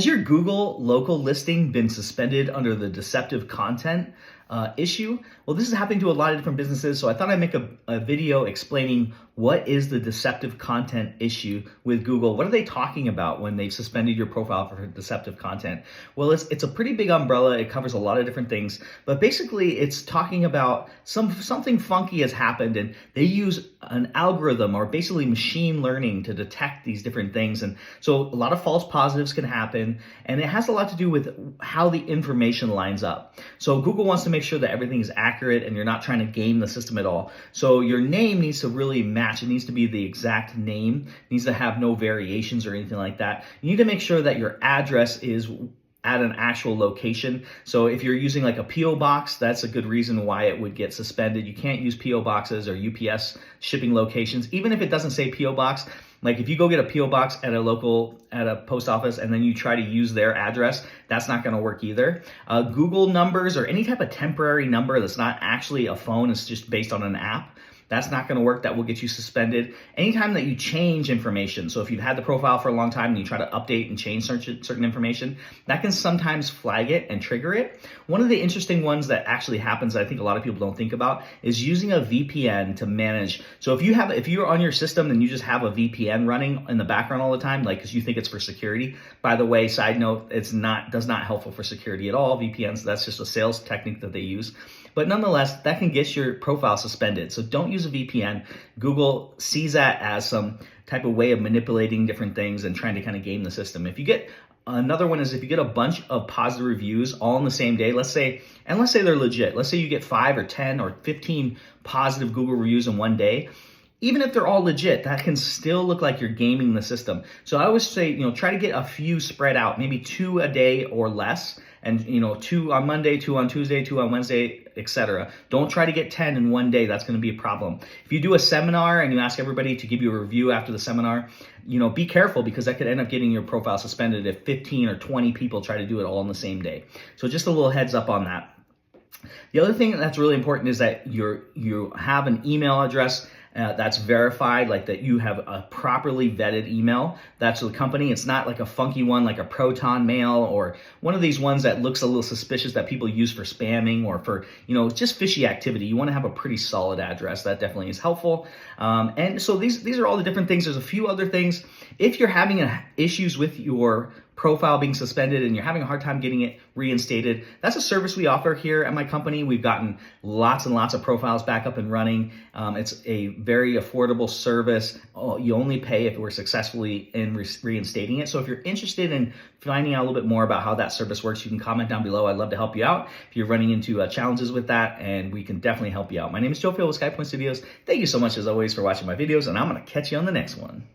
Has your Google local listing been suspended under the deceptive content issue? Well, this is happening to a lot of different businesses, so I thought I'd make a video explaining what is the deceptive content issue with Google. What are they talking about when they've suspended your profile for deceptive content? Well, it's a pretty big umbrella. It covers a lot of different things, but basically it's talking about something funky has happened, and they use an algorithm or basically machine learning to detect these different things. And so a lot of false positives can happen, and it has a lot to do with how the information lines up. So Google wants to make sure that everything is accurate and you're not trying to game the system at all. So your name needs to really match. It needs to be the exact name. It needs to have no variations or anything like that. You need to make sure that your address is at an actual location. So if you're using like a PO box, that's a good reason why it would get suspended. You can't use PO boxes or UPS shipping locations, even if it doesn't say PO box. Like if you go get a PO box at a post office and then you try to use their address, that's not going to work either. Google numbers or any type of temporary number that's not actually a phone, it's just based on an app, that's not going to work. That will get you suspended. Anytime that you change information, so if you've had the profile for a long time and you try to update and change certain information, that can sometimes flag it and trigger it. One of the interesting ones that actually happens that I think a lot of people don't think about is using a VPN to manage. So if you're on your system and you just have a VPN running in the background all the time, like because you think it's for security. By the way, side note, does not helpful for security at all. VPNs, that's just a sales technique that they use. But nonetheless, that can get your profile suspended. So don't use a VPN. Google sees that as some type of way of manipulating different things and trying to kind of game the system. Another one is if you get a bunch of positive reviews all in the same day, let's say they're legit. Let's say you get 5 or 10 or 15 positive Google reviews in one day. Even if they're all legit, that can still look like you're gaming the system. So I always say, try to get a few spread out, maybe 2 a day or less. And 2 on Monday, 2 on Tuesday, 2 on Wednesday, etc. Don't try to get 10 in one day. That's going to be a problem. If you do a seminar and you ask everybody to give you a review after the seminar, be careful because that could end up getting your profile suspended if 15 or 20 people try to do it all on the same day. So just a little heads up on that. The other thing that's really important is that you have an email address that's verified, like that you have a properly vetted email. That's the company. It's not like a funky one like a Proton Mail or one of these ones that looks a little suspicious that people use for spamming or for, just fishy activity. You want to have a pretty solid address. That definitely is helpful. And so these are all the different things. There's a few other things. If you're having issues with your profile being suspended and you're having a hard time getting it reinstated, that's a service we offer here at my company. We've gotten lots and lots of profiles back up and running. It's a very affordable service. You only pay if we're successfully in reinstating it. So if you're interested in finding out a little bit more about how that service works, you can comment down below. I'd love to help you out if you're running into challenges with that, and we can definitely help you out. My name is Joe Field with SkyPoint Studios. Thank you so much as always for watching my videos, and I'm going to catch you on the next one.